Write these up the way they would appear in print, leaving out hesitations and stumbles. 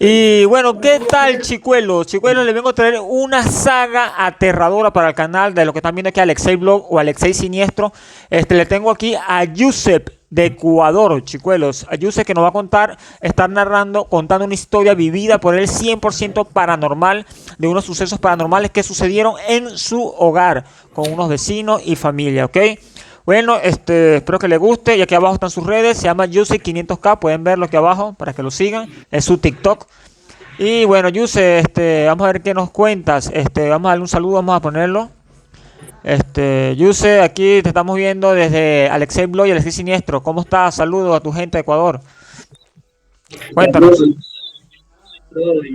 Y bueno, ¿qué tal, Chicuelo? Chicuelo, le vengo a traer una saga aterradora para el canal de lo que están viendo aquí, Alexei Blog o Alexei Siniestro. Le tengo aquí a Yusef de Ecuador, Chicuelos. A Yusef que nos va a contar, estar narrando, contando una historia vivida por él 100% paranormal, de unos sucesos paranormales que sucedieron en su hogar, con unos vecinos y familia, ¿ok? Bueno, espero que les guste. Y aquí abajo están sus redes. Se llama Yuse500K. Pueden verlo aquí abajo para que lo sigan. Es su TikTok. Y bueno, Yuse, vamos a ver qué nos cuentas. Vamos a darle un saludo, vamos a ponerlo. Yuse, aquí te estamos viendo desde Alexei Bloy y Alexei Siniestro. ¿Cómo estás? Saludos a tu gente de Ecuador. Cuéntanos.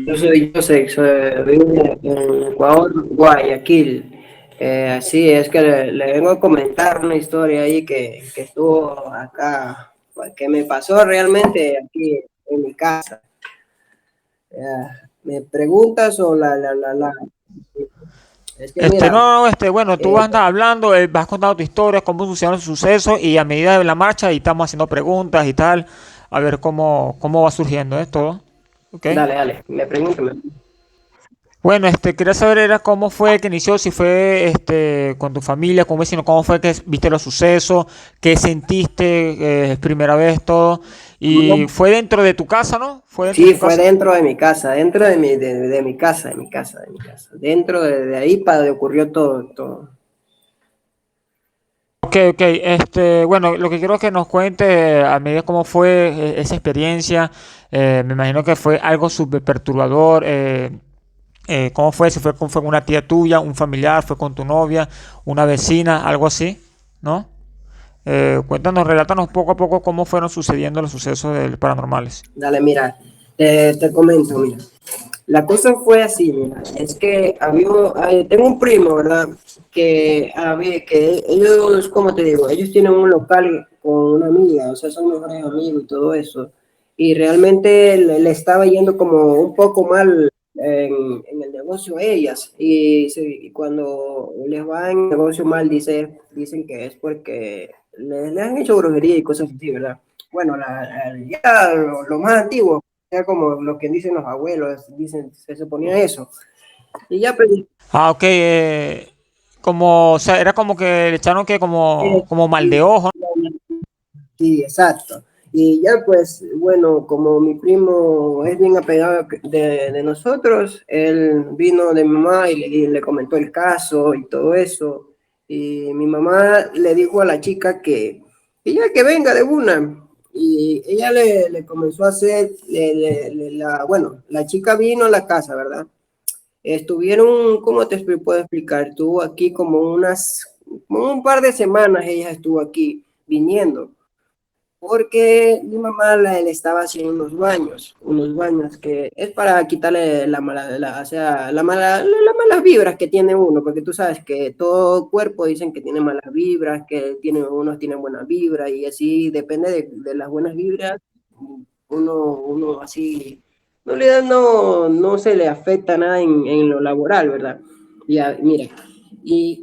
Yo soy vivo en Ecuador, Guayaquil. Sí, es que le vengo a comentar una historia ahí que estuvo acá, que me pasó realmente aquí en mi casa. ¿Me preguntas o la? Es que mira, No, bueno, tú eh, andas hablando, vas contando tu historia, cómo sucedieron los sucesos y a medida de la marcha y estamos haciendo preguntas y tal, a ver cómo va surgiendo esto, ¿ok? dale, me pregunto. Bueno, quería saber era cómo fue que inició, si fue con tu familia, con un vecino, cómo fue que viste los sucesos, qué sentiste, primera vez todo, y fue dentro de tu casa, ¿no? Fue dentro de Sí, tu fue casa. dentro de mi casa, dentro de mi casa, de mi casa. Dentro de ahí para donde ocurrió todo. Ok, ok, bueno, lo que quiero que nos cuente a medida cómo fue esa experiencia, me imagino que fue algo súper perturbador, ¿cómo fue? Si fue con una tía tuya, un familiar, fue con tu novia, una vecina, algo así, ¿no? Cuéntanos, relátanos poco a poco cómo fueron sucediendo los sucesos paranormales. Dale, mira, te comento, mira. La cosa fue así, mira, es que tengo un primo, ¿verdad? Que ellos, como te digo, ellos tienen un local con una amiga, o sea, son mejores amigos y todo eso. Y realmente le estaba yendo como un poco mal en el negocio a ellas. Y cuando les va en el negocio mal, dicen que es porque les han hecho brujería y cosas así, ¿verdad? Bueno, ya lo más antiguo ya como lo que dicen los abuelos, dicen, se suponía eso. Y ya, pues, Ah, ok, como, o sea, era como que le echaron que como mal de ojo, ¿no? sí, exacto. Y ya, pues, bueno, como mi primo es bien apegado de nosotros, él vino de mi mamá y le comentó el caso y todo eso. Y mi mamá le dijo a la chica que ella que venga de una. Y ella le comenzó a hacer, bueno, la chica vino a la casa, ¿verdad? Estuvieron, ¿cómo puedo explicar? Estuvo aquí como un par de semanas ella estuvo aquí viniendo, porque mi mamá le estaba haciendo unos baños que es para quitarle o sea, las malas vibras que tiene uno, porque tú sabes que todo cuerpo dicen que tiene malas vibras, que unos tienen buenas vibras y así depende de las buenas vibras, uno así no se le afecta nada en lo laboral, ¿verdad? Ya, mira, y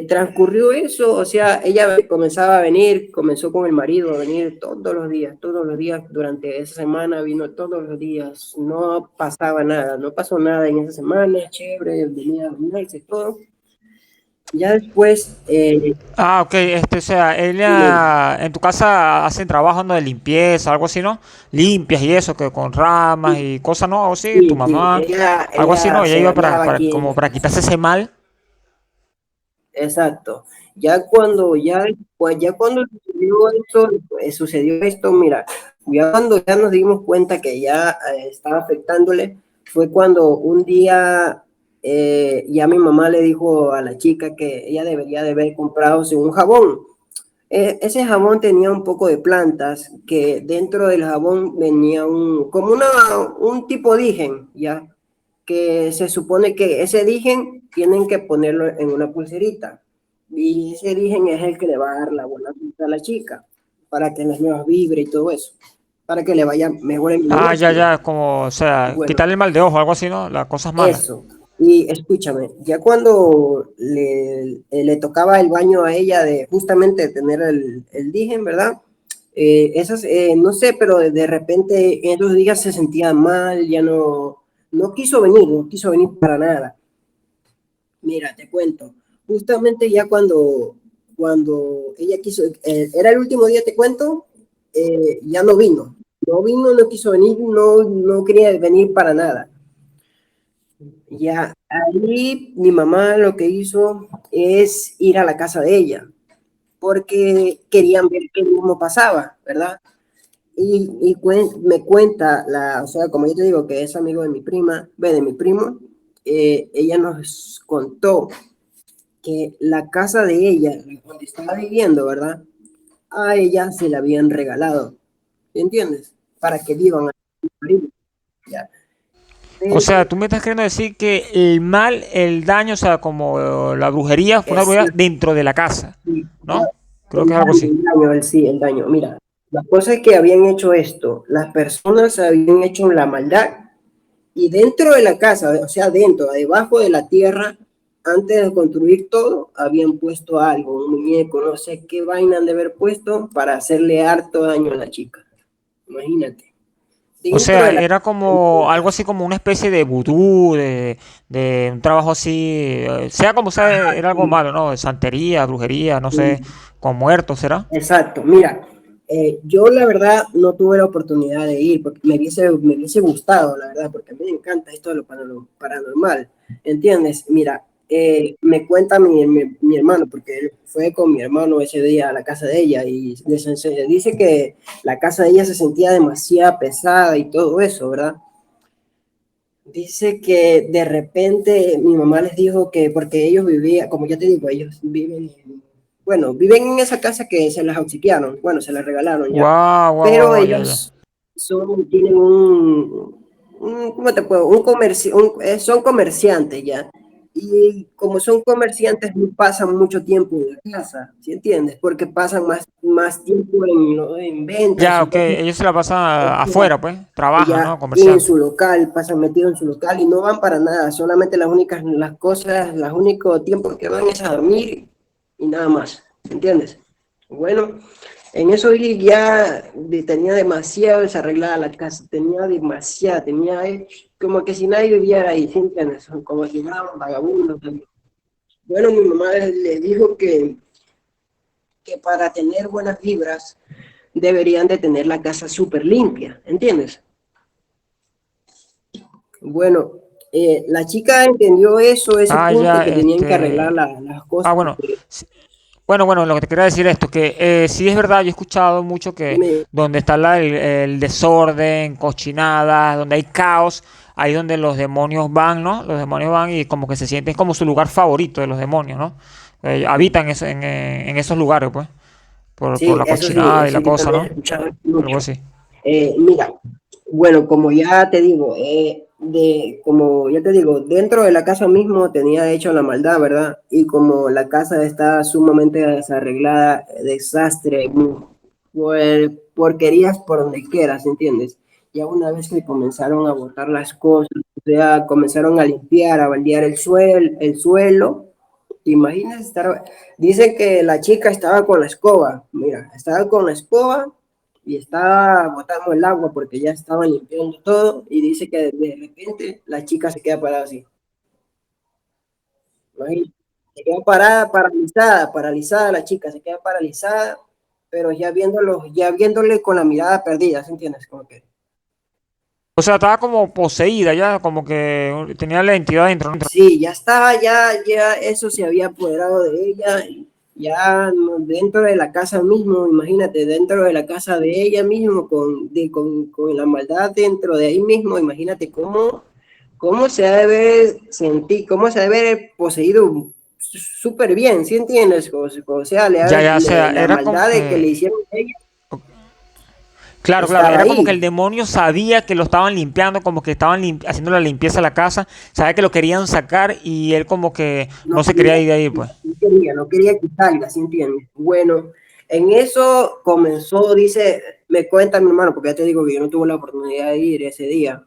transcurrió eso, o sea, ella comenzaba a venir, comenzó con el marido a venir todos los días, durante esa semana vino todos los días, no pasaba nada, no pasó nada en esa semana, chévere, venía a bañarse, todo. Ya después, Ah, ok, o sea, ella, en tu casa hacen trabajo, ¿no? De limpieza, algo así, ¿no? Limpias y eso, que con ramas y cosas, ¿no? Algo así, tu sí, mamá, algo así, ella ¿no? Ella se iba bañaba como aquí. para quitarse ese mal. Exacto. Ya cuando sucedió esto, mira, ya cuando ya nos dimos cuenta que ya estaba afectándole, fue cuando un día ya mi mamá le dijo a la chica que ella debería de haber comprado un jabón. Ese jabón tenía un poco de plantas, que dentro del jabón venía un tipo digen, ¿ya? Que se supone que ese digen tienen que ponerlo en una pulserita. Y ese digen es el que le va a dar la buena pinta a la chica, para que las nuevas vibre y todo eso, para que le vaya mejor en el Ah, ya, negocio. ya, como, o sea, Bueno, quitarle el mal de ojo, algo así, ¿no? Las cosas malas. eso. Y escúchame, ya cuando le tocaba el baño a ella de justamente tener el digen, ¿verdad? No sé, pero de repente en esos días se sentía mal, ya no quiso venir, no quiso venir para nada. Mira, te cuento, justamente ya cuando ella quiso, era el último día, te cuento, ya no quiso venir, no quería venir para nada. Ya ahí mi mamá lo que hizo es ir a la casa de ella, porque querían ver qué mismo pasaba, ¿verdad? Me cuenta, o sea, como yo te digo, que es amigo de mi prima, de mi primo, ella nos contó que la casa de ella, donde estaba viviendo, ¿verdad? A ella se la habían regalado, ¿entiendes? Para que vivan ahí, ¿ya? O Pero sea, tú me estás queriendo decir que el mal, el daño, o sea, como la brujería, fue una es brujería dentro de la casa, ya, ¿no? Creo que es algo así. sí, el daño. Mira, la cosa es que habían hecho esto, las personas habían hecho la maldad y dentro de la casa, o sea, dentro, debajo de la tierra, antes de construir todo, habían puesto algo, un muñeco, no sé qué vaina han de haber puesto para hacerle harto daño a la chica. Imagínate. O Dentro sea, de la era como algo así como una especie de vudú, de un trabajo así, sea como sea, era algo malo, ¿no? De santería, brujería, no sé, con muertos, ¿será? Exacto, mira, yo la verdad no tuve la oportunidad de ir porque me hubiese gustado, la verdad, porque a mí me encanta esto de lo paranormal, ¿entiendes? Mira, me cuenta mi hermano, porque él fue con mi hermano ese día a la casa de ella y dice que la casa de ella se sentía demasiado pesada y todo eso, ¿verdad? Dice que de repente mi mamá les dijo que porque ellos vivían, como ya te digo, ellos viven, bueno, viven en esa casa que se las obsequiaron, bueno, se las regalaron ya, Guau, guau, guau, pero guau, ya, ya. ellos tienen ¿cómo te puedo? Son comerciantes ya. Y como son comerciantes, no pasan mucho tiempo en la casa, ¿sí entiendes? Porque pasan más tiempo en ventas Ya, y ok, cosas. ellos se la pasan O sea, afuera, pues, trabajan, ya ¿no? y en Comerciantes. su local, pasan metidos en su local y no van para nada, solamente las cosas, los únicos tiempos que van es a dormir y nada más, ¿entiendes? Bueno, en eso tenía demasiado desarreglada la casa, como que si nadie viviera ahí, ¿sí entiendes? Como si fueran vagabundos. Bueno, mi mamá le dijo que para tener buenas vibras deberían de tener la casa súper limpia, ¿entiendes? Bueno, la chica entendió ese Ah, punto ya, que tenían que arreglar las Ah, cosas. bueno. Bueno, lo que te quería decir es esto, que sí es verdad, yo he escuchado mucho que Dime, donde está el desorden, cochinadas, donde hay caos, ahí donde los demonios van, ¿no? Los demonios van y como que se sienten como su lugar favorito de los demonios, ¿no? Habitan en esos lugares, pues, por sí, la cochinada y eso la yo cosa, también he ¿no? escuchado Algo mucho. así. Mira, bueno, como ya te digo, como ya te digo, dentro de la casa mismo tenía hecho la maldad, ¿verdad? Y como la casa está sumamente desarreglada, desastre, porquerías por donde quieras, ¿entiendes? Ya una vez que comenzaron a botar las cosas, o sea, comenzaron a limpiar, a baldear el suelo, ¿te imaginas estar? Dice que la chica estaba con la escoba, mira, estaba con la escoba y estaba botando el agua porque ya estaba limpiando todo y dice que de repente la chica se queda parada así. Imagínate, se queda parada, paralizada la chica, se queda paralizada, pero ya viéndole con la mirada perdida, ¿se entiendes? Como que O sea, estaba como poseída ya, como que tenía la entidad dentro, ¿no? sí, ya estaba, ya eso se había apoderado de ella, ya dentro de la casa mismo, imagínate, dentro de la casa de ella mismo, con la maldad dentro de ahí mismo, imagínate cómo se debe sentir, cómo se debe poseído súper bien, ¿sí entiendes? O sea, Ya, ya, o sea, la era como... maldad de que le hicieron a ella Claro, claro, estaba era como que el ahí. demonio sabía que lo estaban limpiando, como que estaban haciendo la limpieza a la casa, sabía que lo querían sacar y él como que No no se quería, quería ir de ahí, pues. no quería que salga, ¿sí entiendes? Bueno, en eso comenzó, dice, me cuenta mi hermano, porque ya te digo que yo no tuve la oportunidad de ir ese día,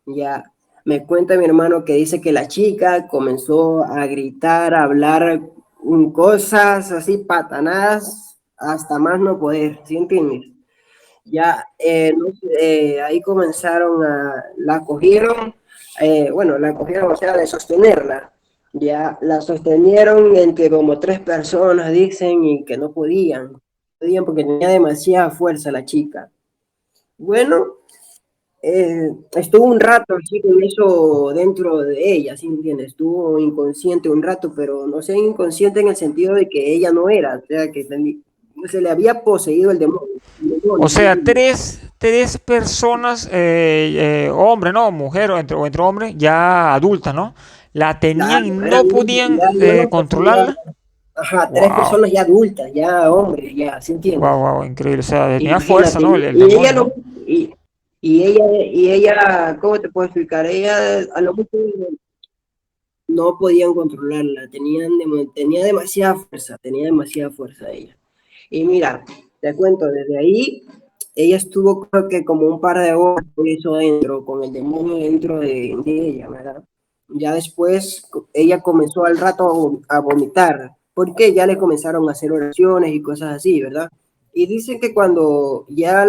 ya, me cuenta mi hermano que dice que la chica comenzó a gritar, a hablar cosas así, patanadas, hasta más no poder, ¿sí entiendes? Ya, no sé, ahí comenzaron la cogieron, bueno, la cogieron, o sea, de sostenerla. Ya, la sostenieron entre como tres personas, dicen, y que no podían porque tenía demasiada fuerza la chica. Bueno, estuvo un rato así con eso dentro de ella, ¿sí me entiendes? Estuvo inconsciente un rato, pero no sé, inconsciente en el sentido de que ella no era, o sea, que se le había poseído el O demonio, ¿sí me sea, entiendes? tres personas, hombre, no, mujer o entre hombres, ya adultas, ¿no? La tenían Claro, y eran no podían ya no, pues, controlarla. ajá, tres Wow, personas ya adultas, ya hombres, ya, ¿sí entiendes? wow, wow, increíble. O sea, tenía fuerza, Imagínate, ¿no? El y ella demonio, lo, ¿no? y, y ella, ¿cómo te puedo explicar? Ella a lo mucho no podían controlarla, tenía demasiada fuerza ella. Y mira, te cuento, desde ahí ella estuvo creo que como un par de horas con eso dentro, con el demonio dentro de ella, ¿verdad? Ya después ella comenzó al rato a vomitar, porque ya le comenzaron a hacer oraciones y cosas así, ¿verdad? Y dicen que cuando ya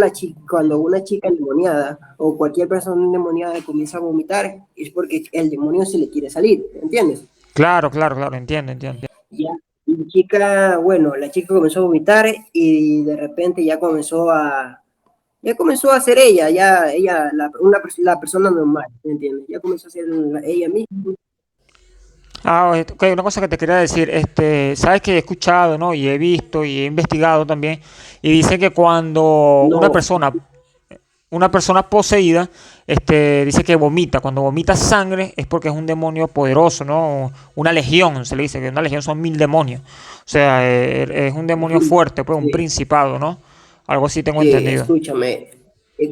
cuando una chica endemoniada o cualquier persona endemoniada comienza a vomitar, es porque el demonio se le quiere salir, ¿entiendes? Claro, claro, claro, entiendo, entiendo. Ya, la chica, bueno, la chica comenzó a vomitar y de repente ya comenzó a ser ella, la persona normal, ¿me entiendes? Ya comenzó a ser ella misma. Ah, ok, una cosa que te quería decir, sabes que he escuchado, ¿no? Y he visto y he investigado también, y dice que cuando No, una persona poseída, dice que vomita. Cuando vomita sangre es porque es un demonio poderoso, ¿no? Una legión, se le dice que una legión son 1000 demonios. O sea, es un demonio fuerte, pues un sí, principado, ¿no? Algo así tengo sí, entendido. escúchame.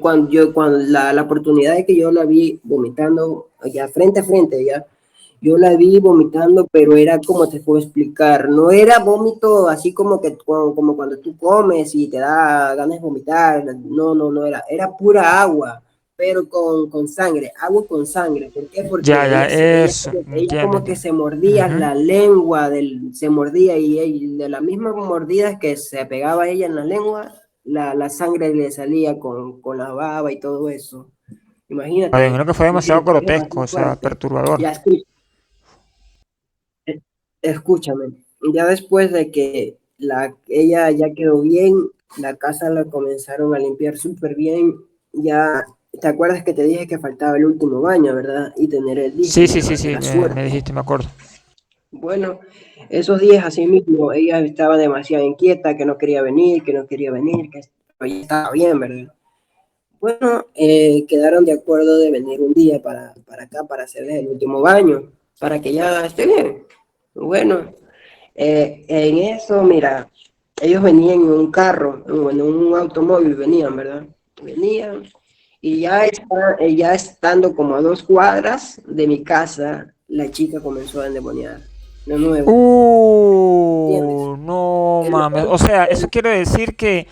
Cuando la oportunidad de que yo la vi vomitando, ya frente a frente, ya, yo la vi vomitando, pero era como te puedo explicar, no era vómito así como que como cuando tú comes y te da ganas de vomitar, no era pura agua, pero con sangre, agua con sangre. ¿Por qué? Ya, Porque ya, eso, ella entiendo, como que entiendo. se mordía Ujú. la lengua, se mordía y de las mismas mordidas que se pegaba ella en la lengua, la sangre le salía con la baba y todo eso. Me Imagínate, imagino que fue y demasiado era grotesco, así o sea, fuerte. perturbador. Ya escúchame, ya después de que ella ya quedó bien, la casa la comenzaron a limpiar súper bien, ya, ¿te acuerdas que te dije que faltaba el último baño, verdad? Y tener el Sí, sí, líquido, sí, sí, la me suerte. dijiste, me acuerdo. Bueno, esos días así mismo, ella estaba demasiado inquieta, que no quería venir, que ella estaba bien, ¿verdad? Bueno, quedaron de acuerdo de venir un día para acá, para hacerles el último baño, para que ya esté bien. Bueno, en eso, mira, ellos venían en un carro, en un automóvil venían, ¿verdad? Venían y ya estando como a 2 cuadras de mi casa, la chica comenzó a endemoniar de nuevo, ¿entiendes? No El mames. O demonio, sea, eso quiere decir que,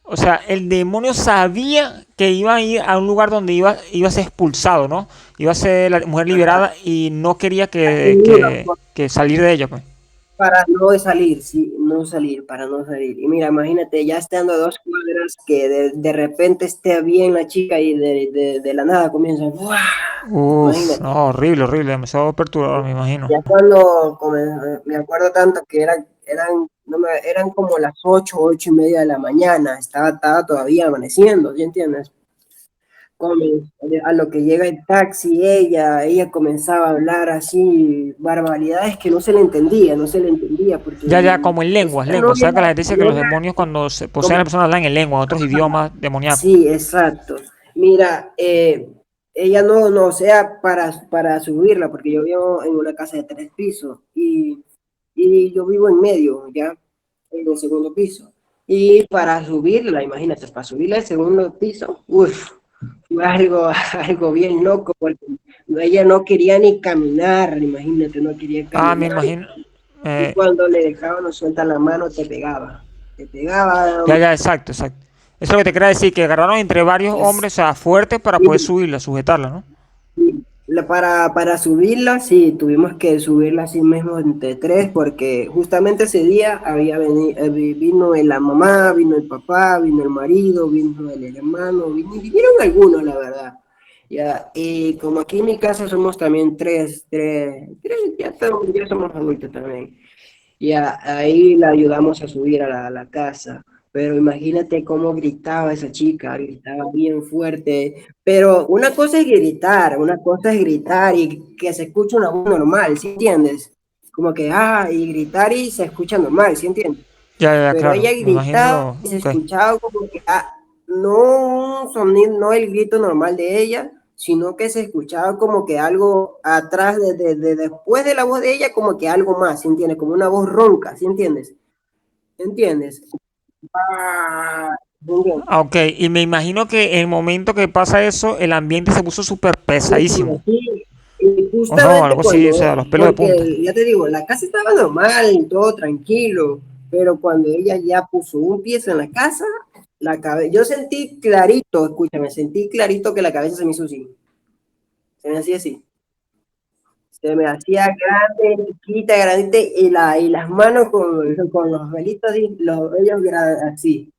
o sea, el demonio sabía que iba a ir a un lugar donde iba a ser expulsado, ¿no? Iba a ser la mujer ajá, liberada y no quería ninguna que salir de ella, pues. para no salir, sí, no salir, para no salir. Y mira, imagínate, ya estando a 2 cuadras, que de repente esté bien la chica y de la nada comienza, ¡buah! Uf, Imagínate. no, horrible, horrible, demasiado perturbador, me imagino. Ya cuando me acuerdo tanto que eran como las 8:30 de la mañana, estaba todavía amaneciendo, ¿sí entiendes? Come- a lo que llega el taxi, ella comenzaba a hablar así, barbaridades que no se le entendía, porque Ya, ya, como en lenguas, esta no lenguas. ¿Sabes que la gente dice que no los era demonios cuando se poseen a la como, persona hablan en lengua, en otros idiomas demoníacos? sí, exacto. Mira, ella no, o sea, para subirla, porque yo vivo en una casa de 3 pisos y yo vivo en medio, ya, en el segundo piso. Y para subirla, imagínate, para subirla al segundo piso, uff, fue algo, algo bien loco, porque ella no quería ni caminar, imagínate, no quería Ah, me caminar. imagino. Y eh, cuando le dejaban no suelta la mano, te pegaba, ya, ya, exacto, exacto. Eso es lo que te quería decir, que agarraron entre varios es, hombres, o sea, fuertes para poder subirla, sujetarla, ¿no? Para subirla, sí, tuvimos que subirla así mismo entre tres, porque justamente ese día vino la mamá, vino el papá, vino el marido, vino el hermano, vinieron algunos, la verdad. Ya, y como aquí en mi casa somos también tres, ya somos adultos también. Y ahí la ayudamos a subir a la casa. Pero imagínate cómo gritaba esa chica, gritaba bien fuerte. Pero una cosa es gritar, una cosa es gritar y que se escuche una voz normal, ¿sí entiendes? Como que, y gritar y se escucha normal, ¿sí entiendes? Ya, ya, Pero claro. ella Me imagino gritaba lo. y se Ok. escuchaba como que, no un sonido, no el grito normal de ella, sino que se escuchaba como que algo atrás, después de la voz de ella, como que algo más, ¿sí entiendes? Como una voz ronca, ¿sí entiendes? ¿Entiendes? Ah, ¿sí entiendes? Ok, y me imagino que en el momento que pasa eso, el ambiente se puso súper pesadísimo. Sí, y O no, justamente algo así, o cuando, sea, los pelos de punta. porque ya te digo, la casa estaba normal, todo tranquilo, pero cuando ella ya puso un pie en la casa, yo sentí clarito, escúchame, sentí clarito que la cabeza se me hizo así, se me hacía así, se me hacía grande, chiquita, grande, y las manos con los velitos, así,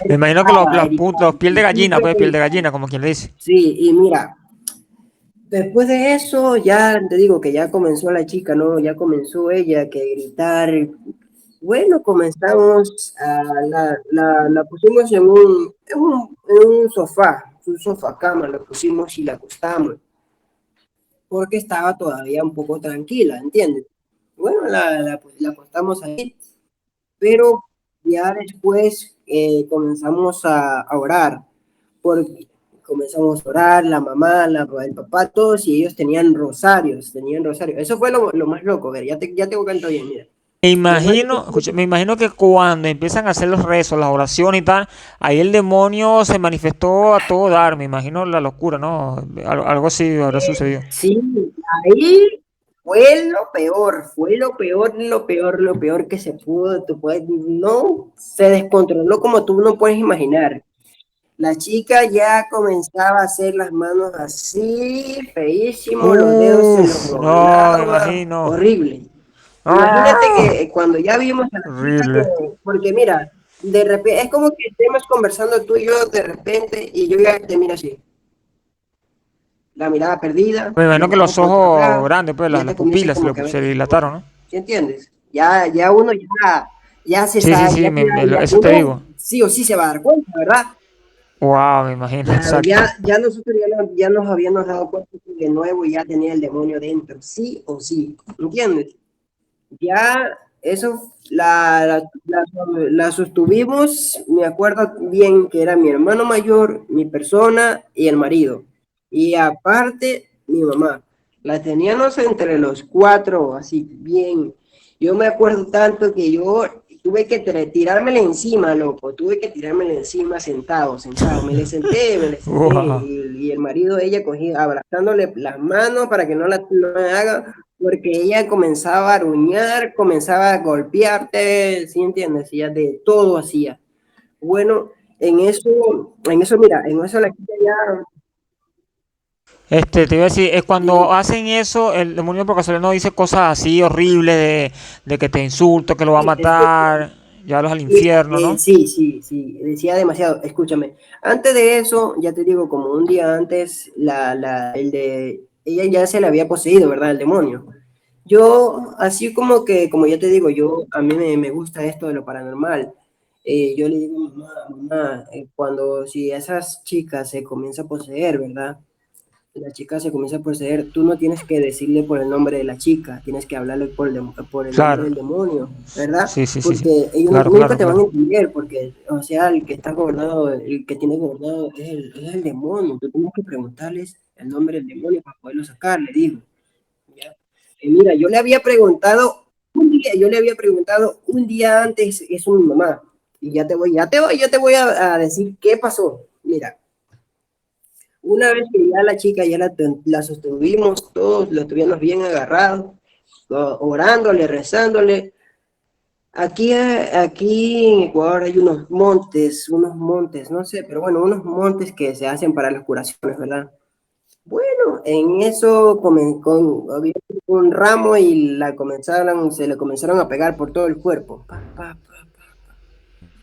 Me imagino que erizada, los piel de gallina, súper pues piel de erizada. gallina, como quien le dice. Sí, y mira, después de eso, ya te digo que ya comenzó la chica, ¿no? Ya comenzó ella que gritar. Bueno, comenzamos la pusimos en un sofá cama, la pusimos y la acostamos, porque estaba todavía un poco tranquila, ¿entiendes? Bueno, la acostamos ahí, pero ya después comenzamos a orar, porque comenzamos a orar, la mamá, el papá, todos, y ellos tenían rosarios. Eso fue lo más loco, a ver, ya te cuento bien, mira. Me Después imagino, escucha, me imagino que cuando empiezan a hacer los rezos, las oraciones y tal, ahí el demonio se manifestó a todo dar. Me imagino la locura, ¿no? Algo así habrá sucedido. sí, ahí fue lo peor, fue lo peor que se pudo, no, se descontroló como tú no puedes imaginar. La chica ya comenzaba a hacer las manos así, feísimo, los dedos se los Uf, no, me doblaba, imagino. horrible. Imagínate ¡Ah! que cuando ya vimos a la chica, Horrible. porque mira, de repente, es como que estemos conversando tú y yo de repente, y yo ya te miro así, la mirada perdida, Me imagino los que ojos los por otro ojos lado, grandes, pues y ya las te comienzas pupilas como que a ver se le qué dilataron, ¿no? ¿sí entiendes? Ya uno ya se Sí, sí, sabe, sí, eso te uno digo. sí o sí se va a dar cuenta, ¿verdad? Wow, me imagino, Claro, exacto. ya nosotros ya nos habíamos dado cuenta que de nuevo ya tenía el demonio dentro, sí o sí, ¿entiendes? Ya eso la sostuvimos, me acuerdo bien que era mi hermano mayor, mi persona y el marido. Y aparte, mi mamá. La teníamos entre los cuatro, así bien. Yo me acuerdo tanto que yo tuve que tirármela encima, loco. Tuve que tirármela encima sentado. Me le senté Wow. y el marido de ella cogía, abrazándole las manos para que no me haga porque ella comenzaba a aruñar, comenzaba a golpearte, ¿sí entiendes? Ella de todo hacía. Bueno, mira, en eso la chica ya, Te iba a decir, es cuando sí, hacen eso, el demonio por casualidad no dice cosas así horribles de que te insulto, que lo va a matar, llévalos al infierno, ¿no? sí, decía demasiado. Escúchame, antes de eso, ya te digo, como un día antes, ella ya se le había poseído, ¿verdad? El demonio. Yo, así como ya te digo, a mí me gusta esto de lo paranormal. Yo le digo, mamá, cuando si esas chicas se comienza a poseer, ¿verdad? La chica se comienza a poseer, tú no tienes que decirle por el nombre de la chica, tienes que hablarle por el nombre Claro, del demonio, ¿verdad? sí, sí, sí, sí. Porque ellos Claro, nunca claro, te van a claro. entender, porque, o sea, el que está gobernado, el que tiene gobernado es el demonio, tú tienes que preguntarles el nombre del demonio para poderlo sacar, le digo, ¿ya? Y mira, yo le había preguntado un día antes, es mi mamá, y yo te voy a decir qué pasó, mira. Una vez que ya la chica ya la sostuvimos, todos lo tuvimos bien agarrado, orándole, rezándole. Aquí en Ecuador hay unos montes, no sé, pero bueno, unos montes que se hacen para las curaciones, ¿verdad? Bueno, en eso había un ramo y se le comenzaron a pegar por todo el cuerpo. Pa, pa, pa.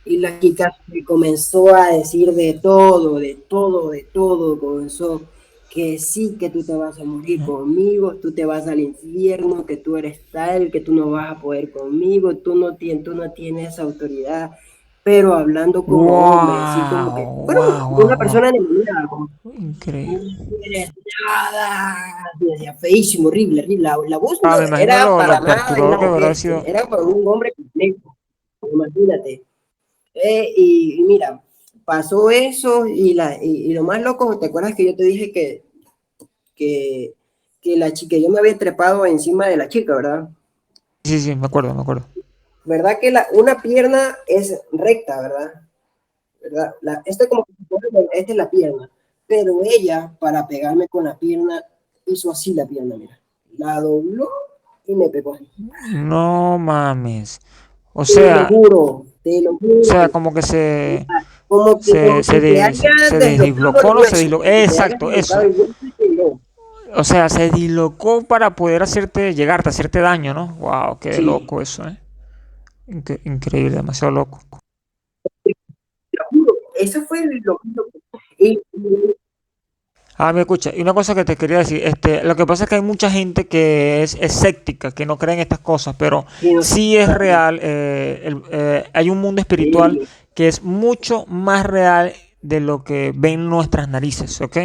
Y la chica me comenzó a decir de todo, de todo, de todo. Comenzó que sí, que tú te vas a morir conmigo, tú te vas al infierno, que tú eres tal, que tú no vas a poder conmigo, tú no tienes autoridad. Pero hablando como hombre, así como que, Wow, bueno, wow, una wow, wow. persona endemoniada, como, Increíble. no eres nada. Y decía, feísimo, horrible, horrible. La voz no Ah, me imagino era para lo nada de perturbador una que habrá mujer, sido. era para un hombre complejo, imagínate. Y mira, pasó eso y lo más loco, ¿te acuerdas que yo te dije que, que la chica, yo me había trepado encima de la chica, ¿verdad? Sí, sí, me acuerdo, me acuerdo. ¿Verdad que una pierna es recta, ¿verdad? ¿Verdad? Esto como que esta es la pierna, pero ella para pegarme con la pierna hizo así la pierna, mira, la dobló y me pegó así. No mames. O Te lo sea, juro, como que como se, si se haya se deslocado desdislocó, el no se hueso, dislocó. como si se haya Exacto, deslocado eso. el hueso y se dio. O sea, se dislocó para poder llegarte, hacerte daño, ¿no? Wow, qué Sí, loco eso, ¿eh? Increíble, demasiado loco. te lo juro, eso fue lo y Ah, me escucha, y una cosa que te quería decir, lo que pasa es que hay mucha gente que es escéptica, que no cree en estas cosas, pero no, sí es claro, real, hay un mundo espiritual sí, que es mucho más real de lo que ven nuestras narices, ¿ok?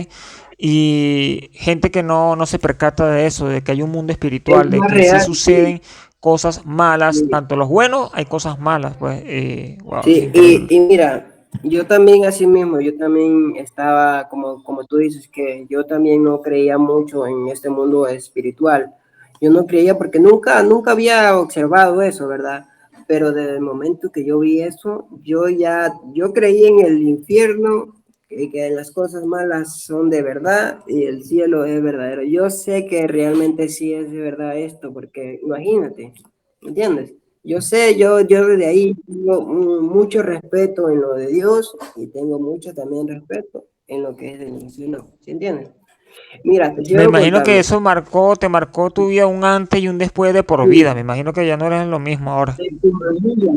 Y gente que no se percata de eso, de que hay un mundo es espiritual, de más que sí real, sí, suceden cosas malas, sí. tanto los buenos, hay cosas malas, pues, wow, es Sí, increíble. y mira, yo también así mismo, yo también estaba, como tú dices, que yo también no creía mucho en este mundo espiritual. Yo no creía porque nunca había observado eso, ¿verdad? Pero desde el momento que yo vi eso, yo creí en el infierno, que las cosas malas son de verdad y el cielo es verdadero. Yo sé que realmente sí es de verdad esto, porque imagínate, ¿entiendes? Yo sé, yo desde ahí tengo mucho respeto en lo de Dios y tengo mucho también respeto en lo que es del infierno, ¿sí entiendes? Mira, te Me quiero imagino contar, que mira. eso te marcó tu vida un antes y un después de por vida. Me imagino que ya no eres lo mismo ahora.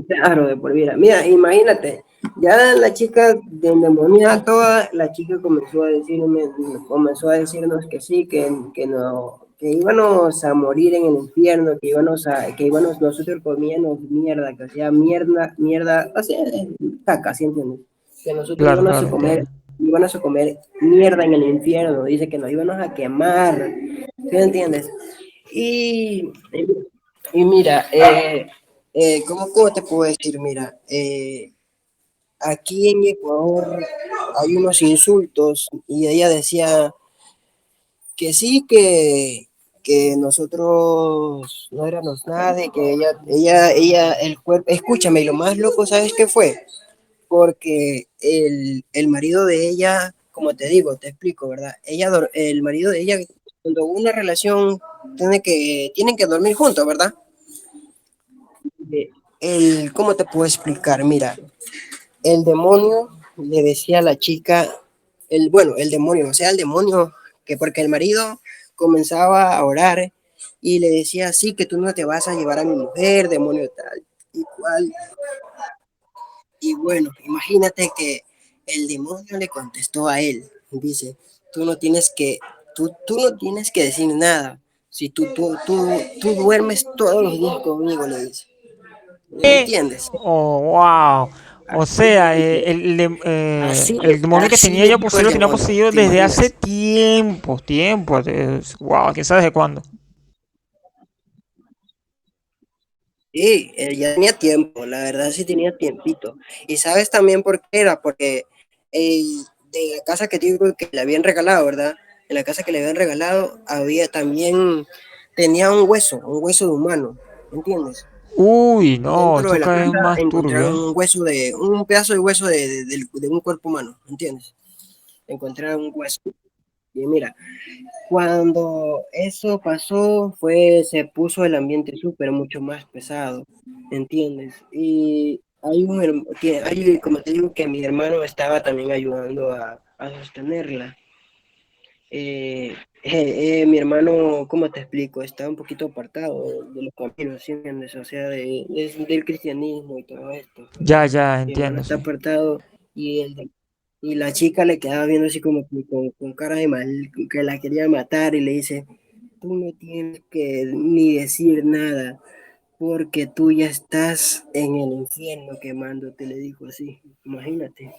Claro, de por vida. Mira, imagínate, ya la chica de endemoniada toda, la chica comenzó a decirnos que sí, que no, que íbamos a morir en el infierno, que íbamos nosotros comíamos mierda, que hacía mierda, o sea, caca, ¿sí entiendes? Que nosotros Claro, claro, entiendo. íbamos a comer mierda en el infierno, dice que nos íbamos a quemar, ¿sí entiendes? Y, y mira, cómo te puedo decir? Mira, aquí en Ecuador hay unos insultos y ella decía que sí, que nosotros no éramos nada, y que el cuerpo, escúchame, y lo más loco, ¿sabes qué fue? Porque el marido de ella, como te digo, te explico, ¿verdad? El marido de ella, cuando hubo una relación, tienen que dormir juntos, ¿verdad? ¿Cómo te puedo explicar? Mira, el demonio le decía a la chica, bueno, el demonio, o sea, el demonio, que porque el marido comenzaba a orar y le decía, sí, que tú no te vas a llevar a mi mujer, demonio tal y cual. Y bueno, imagínate que el demonio le contestó a él, dice, tú no tienes que, tú no tienes que decir nada, si tú duermes todos los días conmigo, le dice. ¿Entiendes? Oh, wow. O Así sea, le dijo. el demonio que Así tenía le ella dijo el poseído lo tenía demonio, poseído ¿te desde hace imaginas? tiempo, tiempo. Wow, quién sabe desde cuándo. Sí, él ya tenía tiempo, la verdad sí tenía tiempito. Y sabes también por qué era, porque eh, de la casa que te digo que le habían regalado, ¿verdad? En la casa que le habían regalado había también, tenía un hueso de humano, ¿entiendes? Uy, no, Dentro de esto la cada vez casa más turbio, encontraron ¿eh? un pedazo de hueso de un cuerpo humano, ¿entiendes? Encontraron un hueso. Y mira, cuando eso pasó, se puso el ambiente súper mucho más pesado, ¿entiendes? Y como te digo, que mi hermano estaba también ayudando a sostenerla. Mi hermano, ¿cómo te explico? Está un poquito apartado de los caminos, ¿sí me entiendes? O sea, del cristianismo y todo esto. Ya, ya, Mi hermano entiendo, está sí. apartado y, y la chica le quedaba viendo así como que con cara de mal, que la quería matar y le dice, tú no tienes que ni decir nada porque tú ya estás en el infierno quemándote, le dijo así, imagínate.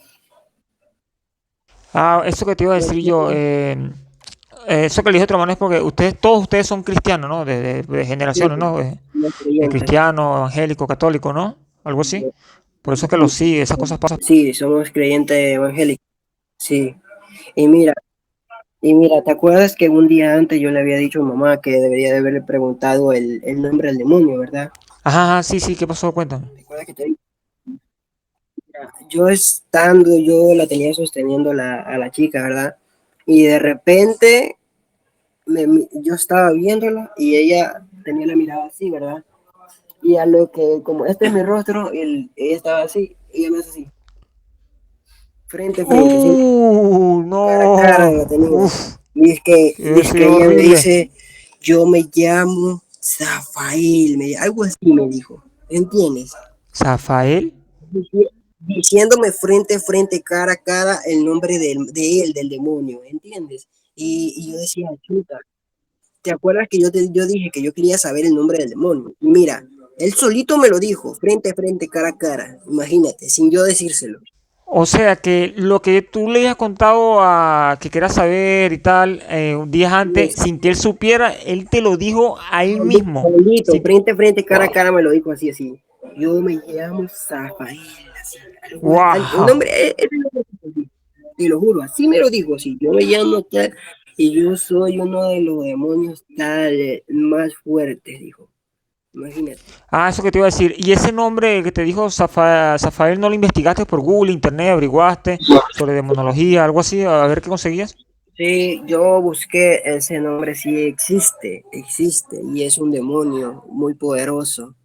Ah, eso que te iba a decir yo, eso que le dije a tu hermano es porque ustedes, todos ustedes son cristianos, ¿no? De Sí, generaciones, ¿no? no De creyente. cristiano, evangélico, católico, ¿no? Algo así. Por eso es que lo Sí, sigue, esas cosas pasan. sí, somos creyentes evangélicos. Sí. Y mira, y mira, ¿te acuerdas que un día antes yo le había dicho a mamá que debería de haberle preguntado el nombre del demonio, ¿verdad? Ajá, ajá, sí, sí, ¿qué pasó? Cuéntame. ¿Te acuerdas que te dije? Yo estando, yo la tenía sosteniendo a la chica, ¿verdad? Y de repente yo estaba viéndola y ella tenía la mirada así, ¿verdad? Y a lo que, como este es mi rostro, ella estaba así, y ella me hace así, frente a frente, ¿sí? Cara a cara No. la tenía. Uf, debe Dice ser que ella me horrible. dice, yo me llamo Zafael, algo así me dijo, ¿entiendes? Zafael. Diciéndome frente a frente, cara a cara, el nombre de él, del demonio, ¿entiendes? Y yo decía, chuta, ¿te acuerdas que yo dije que yo quería saber el nombre del demonio? Y mira, él solito me lo dijo, frente a frente, cara a cara, imagínate, sin yo decírselo. O sea que lo que tú le habías contado a que querías saber y tal, días antes, sin que él supiera, él te lo dijo a él mismo. Solito, Sin... frente a frente, cara a cara, me lo dijo así, así. Yo me llamo Zafael, así, el ¡Wow! nombre, el nombre, te lo juro, así me lo dijo, así, yo me llamo tal, y yo soy uno de los demonios tal, más fuertes, dijo, imagínate. Ah, eso que te iba a decir. ¿Y ese nombre que te dijo Zafael no lo investigaste por Google, Internet, averiguaste sobre demonología, algo así, a ver qué conseguías? Sí, yo busqué ese nombre, sí existe, existe, y es un demonio muy poderoso.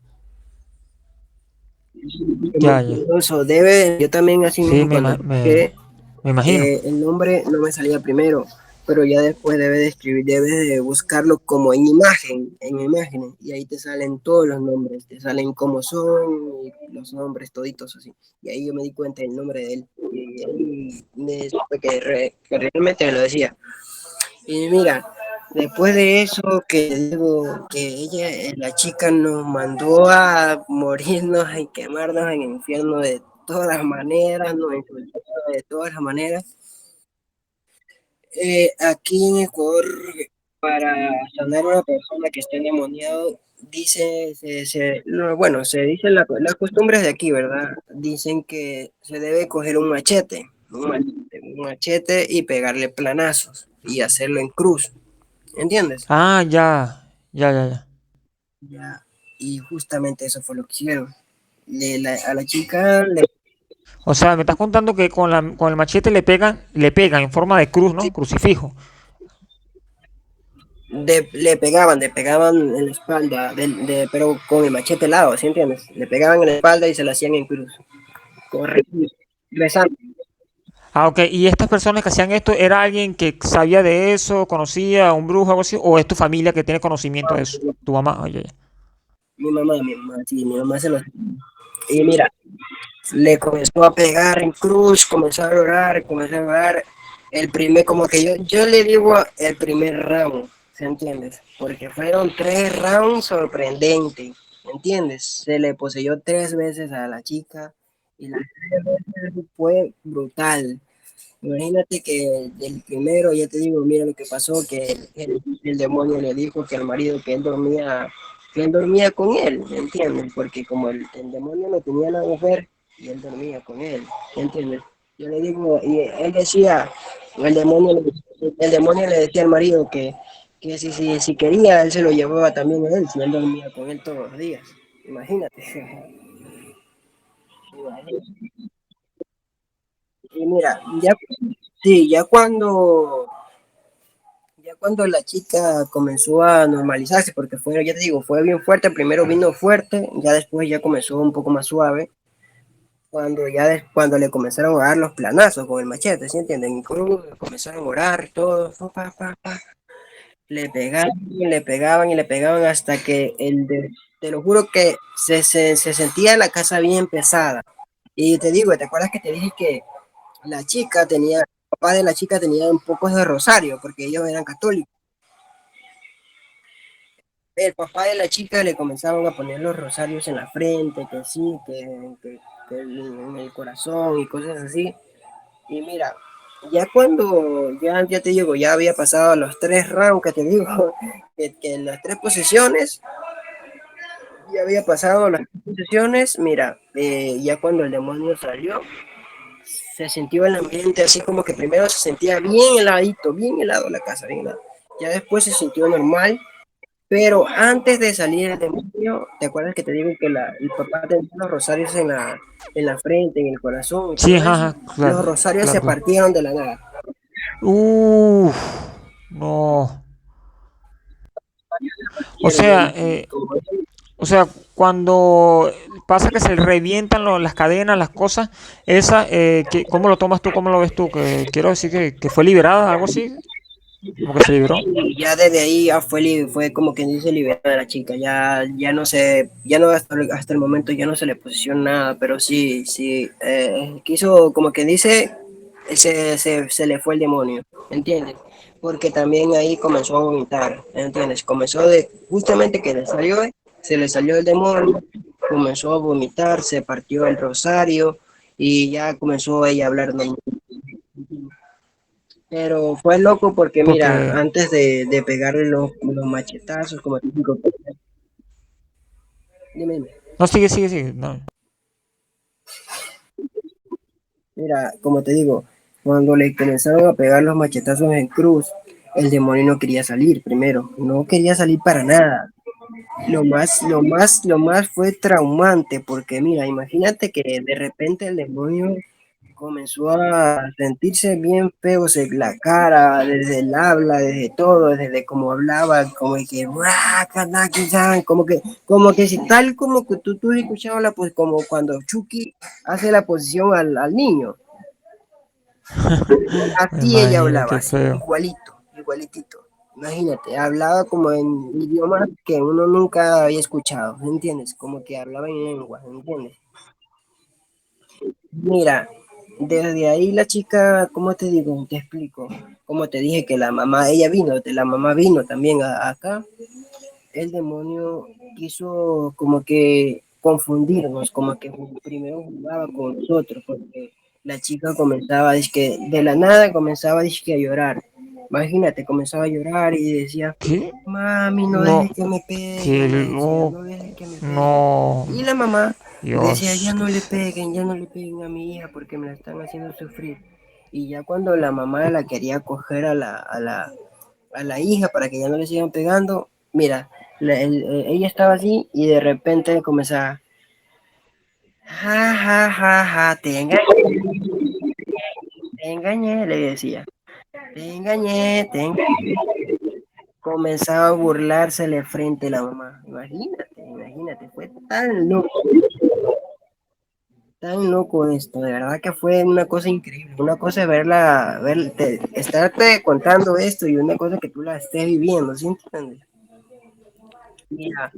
Muy Ya, ya. poderoso. Debe, yo también así Sí, mismo cuando busqué me imagino. el nombre no me salía primero, pero ya después debe de escribir, debes de buscarlo como en imagen, en imágenes, y ahí te salen todos los nombres, te salen cómo son, y los nombres toditos así. Y ahí yo me di cuenta del nombre de él, y ahí me supe que realmente me lo decía. Y mira, después de eso que digo que ella, la chica nos mandó a morirnos y quemarnos en el infierno de todas las maneras, nos insultó de todas las maneras. Aquí en Ecuador, para sanar a una persona que esté endemoniado, dice, bueno, se dicen las costumbres de aquí, ¿verdad? Dicen que se debe coger un machete y pegarle planazos y hacerlo en cruz, ¿entiendes? Ah, ya, ya, ya, ya. Ya, y justamente eso fue lo que hicieron. A la chica O sea, me estás contando que con el machete le pegan en forma de cruz, ¿no? Crucifijo. le pegaban en la espalda, pero con el machete helado, ¿sí entiendes? Le pegaban en la espalda y se la hacían en cruz. Correcto. Rezando. Ah, ok. ¿Y estas personas que hacían esto, era alguien que sabía de eso, conocía a un brujo, algo así? ¿O es tu familia que tiene conocimiento de eso? Tu mamá. Oye, ya. Mi mamá, sí, mi mamá se lo... Y mira, le comenzó a pegar en cruz, comenzó a orar. El primer, como que yo le digo el primer round, ¿se entiendes? Porque fueron 3 rounds sorprendentes, ¿entiendes? Se le poseyó 3 veces a la chica y las 3 veces fue brutal. Imagínate que el primero, ya te digo, mira lo que pasó, que el demonio le dijo que al marido que él dormía con él, ¿me entiendes? Porque como el demonio no tenía la mujer y él dormía con él, ¿me entiendes? Yo le digo, y él decía, el demonio le decía al marido que si quería, él se lo llevaba también a él, si él dormía con él todos los días. Imagínate. Y mira, sí, ya cuando la chica comenzó a normalizarse, porque fue, ya te digo, fue bien fuerte, primero vino fuerte, ya después ya comenzó un poco más suave. cuando le comenzaron a dar los planazos con el machete, ¿sí entienden? Y comenzaron a orar todo, pa, pa, pa. Le pegaban y le pegaban hasta que te lo juro que se sentía la casa bien pesada. Y te digo, ¿te acuerdas que te dije que el papá de la chica tenía un poco de rosario, porque ellos eran católicos? El papá de la chica le comenzaban a poner los rosarios en la frente, que sí, que en el corazón y cosas así. Y mira, ya te digo, ya había pasado los 3 rounds que te digo, que en las 3 posiciones, ya había pasado las 3 posiciones, mira, ya cuando el demonio salió, se sintió el ambiente así como que primero se sentía bien heladito, bien helado la casa, bien helado. Ya después se sintió normal, pero antes de salir el demonio, ¿te acuerdas que te digo que el papá tenía los rosarios en la frente, en el corazón y Sí, todo ajá, eso? ajá, claro, Los rosarios claro, se claro. partieron de la nada. Uf, no. O Partieron, sea, como o sea, cuando pasa que se revientan las cadenas, las cosas, ¿cómo lo tomas tú? ¿Cómo lo ves tú? Que quiero decir que fue liberada, algo así, como que se liberó. y ya desde ahí ya fue como quien dice liberada la chica, ya no ya no hasta el momento ya no se le posicionó nada, pero sí, sí, quiso como quien dice, se le fue el demonio, ¿entiendes? Porque también ahí comenzó a vomitar, ¿entiendes? Comenzó justamente que se le salió el demonio, comenzó a vomitar, se partió el rosario y ya comenzó ella a hablar normal. Pero fue loco porque, mira, Porque, antes de pegarle los machetazos, como te digo, dime, no, sigue, sigue, sigue. No. mira, como te digo, cuando le comenzaron a pegar los machetazos en cruz, el demonio no quería salir primero, no quería salir para nada. Lo más fue traumante, porque mira, imagínate que de repente el demonio comenzó a sentirse bien feo, la cara, desde el habla, desde todo, desde cómo hablaba, como que, como que si tal como que tú escuchabas pues como cuando Chucky hace la posición al niño, Me así ella imagino, hablaba, qué así, feo. igualito, igualitito. Imagínate, hablaba como en idiomas que uno nunca había escuchado, ¿me entiendes? Como que hablaba en lengua, ¿me entiendes? Mira, desde ahí la chica, ¿cómo te digo? Te explico. Como te dije que la mamá vino también acá. El demonio quiso como que confundirnos, como que primero jugaba con nosotros, porque la chica comenzaba, dizque, de la nada comenzaba dizque, a llorar. Imagínate, comenzaba a llorar y decía, ¿Qué? mami, no No, dejes que me que peguen, me decía, lo... no dejes que me peguen. No, Y la mamá decía, Dios. ya no le peguen a mi hija porque me la están haciendo sufrir. Y ya cuando la mamá la quería coger a la hija para que ya no le sigan pegando, mira, ella estaba así y de repente comenzaba, ja, ja, ja, ja, te engañé, le decía, te engañé. Comenzaba a burlársele frente a la mamá. Imagínate, fue tan loco esto, de verdad que fue una cosa increíble, una cosa es estarte contando esto y una cosa que tú la estés viviendo, ¿sí entiendes? Mira,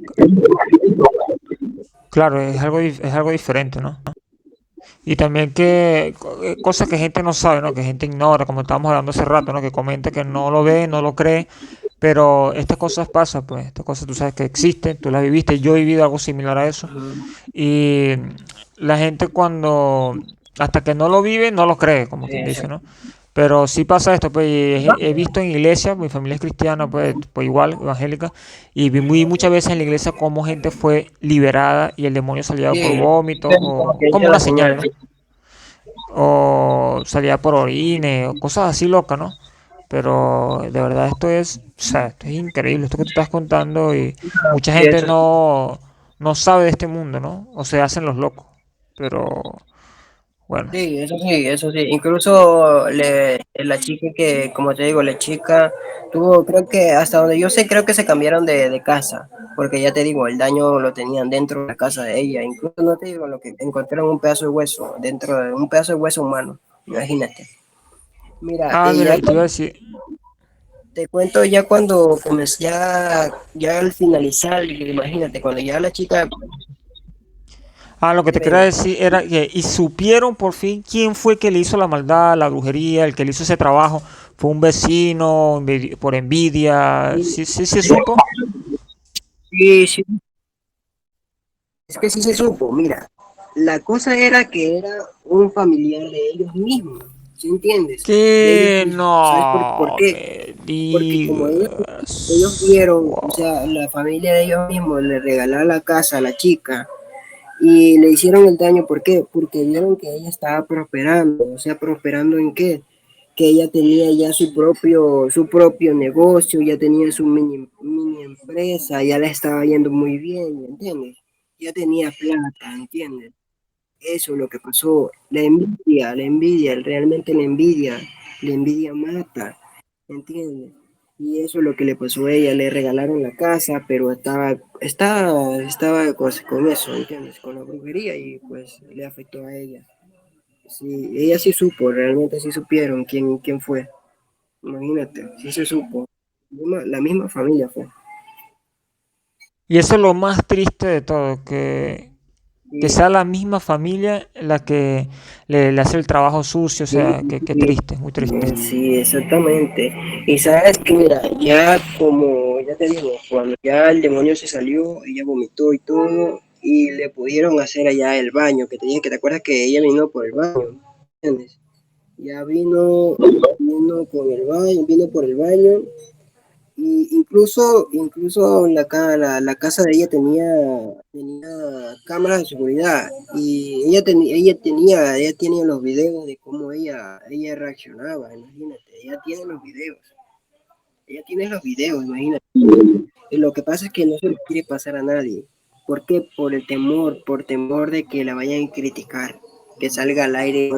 Claro, es algo diferente, ¿no? Y también que cosas que gente no sabe, ¿no? Que gente ignora, como estábamos hablando hace rato, ¿no? Que comenta que no lo ve, no lo cree, pero estas cosas pasan, pues, estas cosas tú sabes que existen, tú las viviste, yo he vivido algo similar a eso. Y la gente cuando, hasta que no lo vive, no lo cree, como sí, quien dice, exacto. ¿no? Pero sí pasa esto, pues he visto en iglesia, mi familia es cristiana, pues igual, evangélica, y vi muchas veces en la iglesia cómo gente fue liberada y el demonio salía por Sí, vómitos como o que dice como la una señal, señal, ¿no? sí. O salía por orines, o cosas así locas, ¿no? Pero de verdad esto es, o sea, esto es increíble, esto que tú estás contando y mucha Y gente eso no sabe de este mundo, ¿no? O se hacen los locos. Pero, Bueno. Sí, eso sí, eso sí. Incluso la chica que, como te digo, la chica tuvo, creo que hasta donde yo sé, creo que se cambiaron de casa, porque ya te digo, el daño lo tenían dentro de la casa de ella. Incluso no te digo lo que encontraron un pedazo de hueso, dentro de un pedazo de hueso humano, imagínate. Mira, Ah, y mira, ya y te iba a decir, te cuento ya cuando comencé, ya al finalizar, imagínate, cuando ya la chica, lo que te dime, quería dime. decir era que, y supieron por fin quién fue que le hizo la maldad, la brujería, el que le hizo ese trabajo. Fue un vecino, por envidia. Sí, sí, se supo. Sí, sí, es que sí se supo, mira, la cosa era que era un familiar de ellos mismos, ¿sí entiendes? De ellos Que mismos, ¿sabes por no qué? me Porque como ellos digas. vieron, o Wow. sea, la familia de ellos mismos le regaló la casa a la chica y le hicieron el daño, ¿por qué? Porque vieron que ella estaba prosperando, o sea, prosperando en qué? Que ella tenía ya su propio negocio, ya tenía su mini empresa, ya le estaba yendo muy bien, ¿entiendes? Ya tenía plata, ¿entiendes? Eso es lo que pasó. Realmente la envidia mata, ¿entiendes? Y eso es lo que le pasó a ella. Le regalaron la casa, pero estaba con eso, ¿entiendes? Con la brujería y pues le afectó a ella. Sí, ella sí supo, realmente sí supieron quién fue. Imagínate, sí se supo. La misma familia fue. Y eso es lo más triste de todo, que Sí, sea la misma familia la que le hace el trabajo sucio, o sí, sea, que sí, triste, muy triste. sí, exactamente. Y sabes que, mira, ya como, ya te digo, cuando ya el demonio se salió, ella vomitó y todo, y le pudieron hacer allá el baño, que te dije que te acuerdas que ella vino por el baño, ¿entiendes? Ya vino con el baño, vino por el baño. Y incluso la casa de ella tenía cámaras de seguridad y ella tenía los videos de cómo ella reaccionaba, imagínate, ella tiene los videos, imagínate. Y lo que pasa es que no se lo quiere pasar a nadie. ¿Por qué? Por temor de que la vayan a criticar, que salga al aire,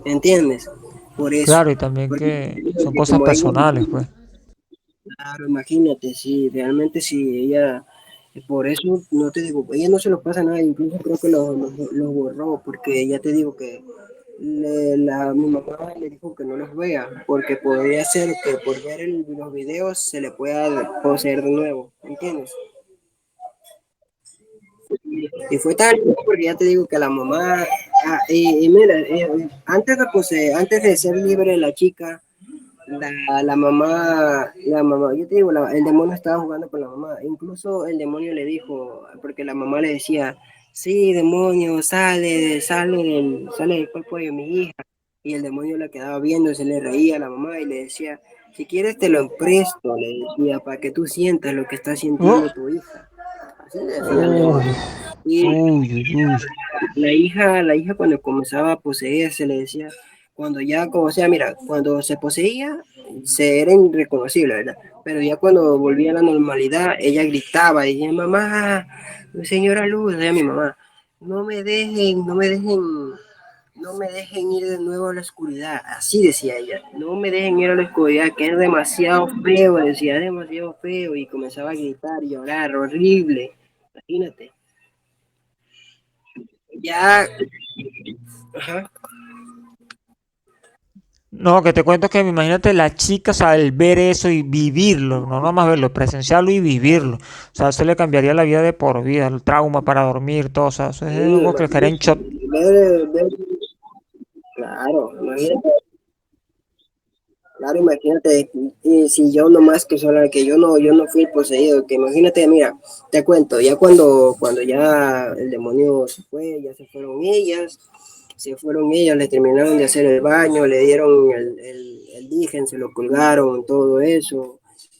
¿entiendes? Por eso, Claro, y también porque que son cosas como ella. personales, pues. Claro, imagínate, sí, realmente sí, ella, por eso no te digo, ella no se los pasa nada, incluso creo que los borró, porque ya te digo que mi mamá le dijo que no los vea, porque podría ser que por ver los videos se le pueda poseer de nuevo, ¿entiendes? Y fue tal, porque ya te digo que la mamá, y mira, antes de ser libre la chica, la mamá, yo te digo, el demonio estaba jugando con la mamá. Incluso el demonio le dijo, porque la mamá le decía, sí, demonio, sale del cuerpo de mi hija. Y el demonio la quedaba viendo, se le reía a la mamá y le decía, si quieres te lo presto, le decía, para que tú sientas lo que está sintiendo Oh, tu hija. Así le decía el uy, demonio. Y uy, uy, uy. la hija cuando comenzaba a poseerse le decía, cuando ya, como sea, mira, cuando se poseía, se era irreconocible, ¿verdad? Pero ya cuando volvía a la normalidad, ella gritaba y decía, mamá, señora Luz, decía mi mamá, no me dejen ir de nuevo a la oscuridad. Así decía ella, no me dejen ir a la oscuridad, que es demasiado feo, decía, es demasiado feo, y comenzaba a gritar y llorar, horrible, imagínate. Ya, ajá. No, que te cuento que imagínate la chica, o sea, el ver eso y vivirlo, no nada más verlo, presenciarlo y vivirlo. O sea, eso le cambiaría la vida de por vida, el trauma para dormir, todo. O sea, eso es Sí, algo que le caería en shock. claro, imagínate, y si yo nomás que solo que yo no fui poseído, que imagínate, mira, te cuento, ya cuando ya el demonio se fue, ya se fueron ellas, le terminaron de hacer el baño, le dieron el digen, se lo colgaron, todo eso,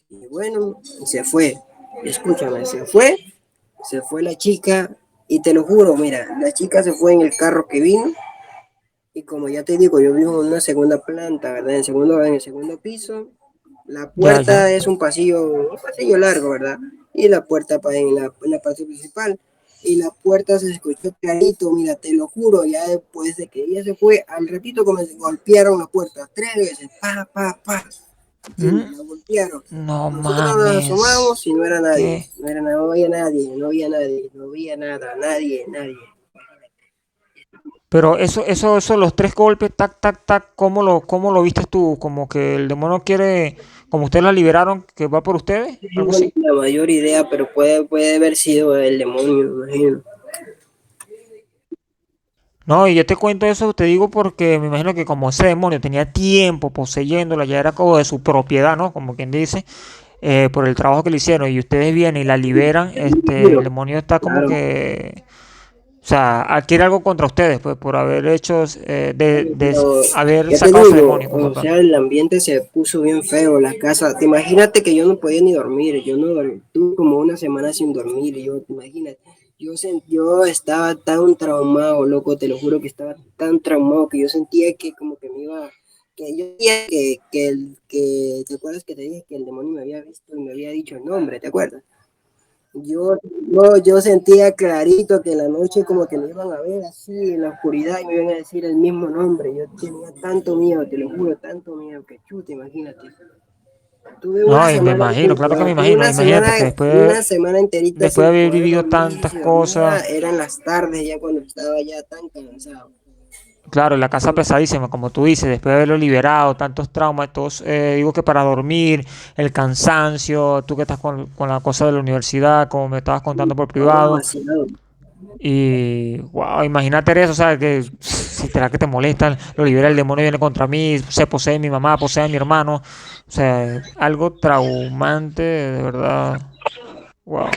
y bueno, se fue, escúchame, se fue la chica, y te lo juro, mira, la chica se fue en el carro que vino. Y como ya te digo, yo vivo en una segunda planta, ¿verdad? En el segundo piso. La Ya, ya. puerta es un pasillo largo, ¿verdad? Y la puerta en la parte principal. y la puerta se escuchó clarito, mira, te lo juro, ya después de que ella se fue, al ratito como se golpearon la puerta 3 veces, pa, pa, pa, Mm, ¿entiendes? La golpearon. no Nosotros nos mames. asomamos y no era nadie, ¿Qué? no había nadie, no había nadie, no había nada, nadie, nadie. Pero eso, los tres golpes, tac, tac, tac, cómo lo viste tú? Como que el demonio quiere, como ustedes la liberaron, que va por ustedes, Sí, algo bueno, así. la mayor idea, pero puede haber sido el demonio, me imagino. No, y yo te cuento eso, te digo porque me imagino que como ese demonio tenía tiempo poseyéndola, ya era como de su propiedad, ¿no? Como quien dice, por el trabajo que le hicieron, y ustedes vienen y la liberan, el demonio está como Claro. que, o sea, adquiere algo contra ustedes, pues, por haber hecho, Pero haber ya te sacado ese digo, demonio como o tal. sea, el ambiente se puso bien feo, la casa. Te imagínate que yo no podía ni dormir, yo no tuve como una semana sin dormir, yo, imagínate, yo estaba tan traumado, loco, te lo juro que estaba tan traumado que yo sentía que como que me iba, que yo sentía ¿te acuerdas que te dije que el demonio me había visto y me había dicho el nombre? ¿Te acuerdas? Yo sentía clarito que en la noche como que me iban a ver así en la oscuridad y me iban a decir el mismo nombre. Yo tenía tanto miedo, te lo juro, tanto miedo que chuta, imagínate. Tuve una No, y me semana, imagino, claro que me tuve imagino, imagínate que una semana enterita después de sin haber poder vivido dormir, tantas sin dormir cosas, nada. Eran las tardes ya cuando estaba ya tan cansado. claro, la casa pesadísima, como tú dices, después de haberlo liberado, tantos traumas, todos, digo que para dormir, el cansancio, tú que estás con la cosa de la universidad, como me estabas contando por No, privado, demasiado. y wow, imagínate eso, ¿sabes? Que si te da que te molestan, lo libera el demonio, viene contra mí, se posee mi mamá, posee a mi hermano, o sea, algo traumante, de verdad, wow.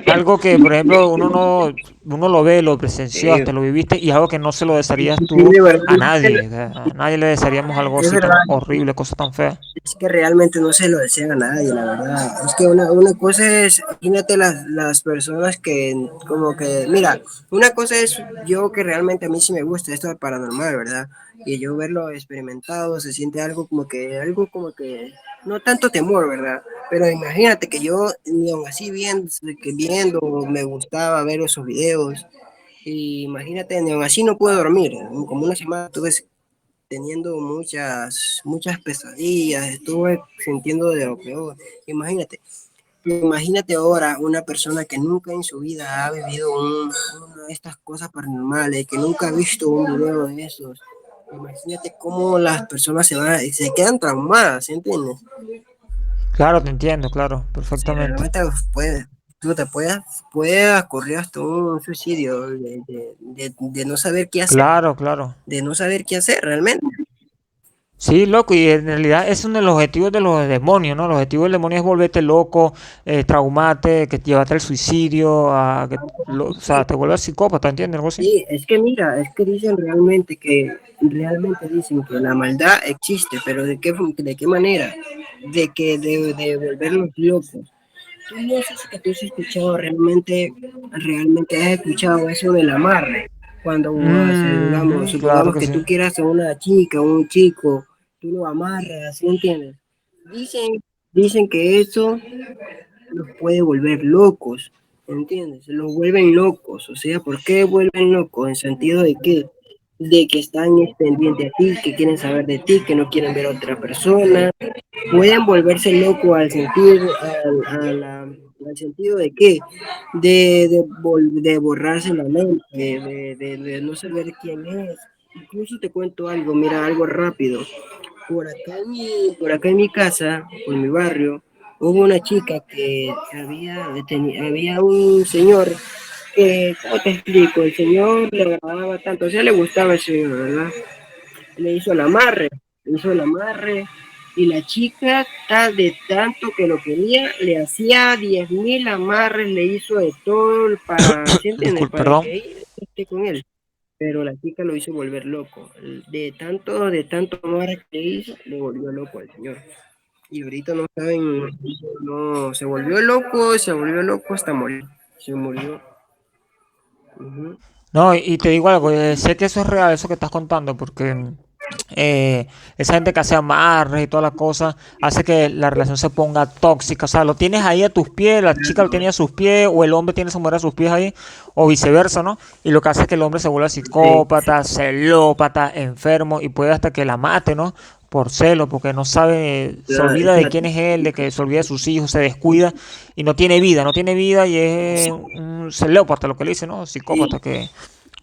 Algo que, por ejemplo, uno lo ve, lo Sí, presenciaste, lo viviste y algo que no se lo desearías sí, tú de verdad, a nadie. O sea, a nadie le desearíamos algo es así verdad. tan horrible, cosa tan fea. Es que realmente no se lo desean a nadie, la verdad. Es que una cosa es, imagínate las personas que como que, mira, una cosa es yo que realmente a mí sí me gusta esto de paranormal, ¿verdad? Y yo verlo experimentado, se siente algo como que, no tanto temor, ¿verdad? Pero imagínate que yo, ni aun así viendo, me gustaba ver esos videos. Y imagínate, ni aun así no puedo dormir. Como una semana tuve teniendo muchas pesadillas, estuve sintiendo de lo peor. Imagínate, imagínate ahora una persona que nunca en su vida ha vivido una de estas cosas paranormales, que nunca ha visto un video de esos. Imagínate cómo las personas se quedan traumadas, ¿sí entiendes? Claro, te entiendo, claro, Si perfectamente. realmente tú puedes ocurrir hasta un suicidio de no saber qué hacer, Claro, claro. de no saber qué hacer realmente. Sí, loco, y en realidad es uno de los objetivos de los demonios, ¿no? El objetivo del demonio es volverte loco, traumarte, que llevarte al suicidio, o sea, te vuelvas psicópata, ¿entiendes? Algo así. Sí, es que mira, es que dicen realmente dicen que la maldad existe, pero de qué manera? De volvernos locos. Tú no sé si que tú has escuchado realmente has escuchado eso del amarre. Cuando, Ujú, claro supongamos que que sí. tú quieras a una chica o un chico, tú lo amarras, ¿sí entiendes? Dicen, dicen que eso los puede volver locos, ¿entiendes? Los vuelven locos, o sea, ¿por qué vuelven locos? En sentido de que están pendientes a ti, que quieren saber de ti, que no quieren ver a otra persona, pueden volverse locos al sentido de que de borrarse la mente, de no saber quién es. Incluso te cuento algo, mira, algo rápido. Por acá en mi casa, por mi barrio, hubo una chica que había un señor que, ¿cómo te explico? El señor le agradaba tanto, o sea, le gustaba el señor, ¿verdad? Le hizo le hizo el amarre, y la chica, de tanto que lo quería, le hacía 10.000 amarres, le hizo de todo para, ¿sí entiendes? Disculpe, Para perdón. que ella esté con él. Pero la chica lo hizo volver loco. De tanto amarre que le hizo, le volvió loco al señor. Y ahorita no saben, no, se volvió loco hasta morir. Se murió. Ujú. No, y te digo algo, sé que eso es real, eso que estás contando, porque eh, esa gente que hace amarres y todas las cosas, hace que la relación se ponga tóxica. O sea, lo tienes ahí a tus pies, la chica lo tiene a sus pies, o el hombre tiene a su mujer a sus pies ahí, o viceversa, ¿no? Y lo que hace es que el hombre se vuelva Sí, psicópata, celópata, enfermo, y puede hasta que la mate, ¿no? Por celo, porque no sabe, se claro, olvida de quién exacto. es él, de que se olvida de sus hijos, se descuida y no tiene vida, no tiene vida y es un celópata, lo que le dice, ¿no? Psicópata Sí,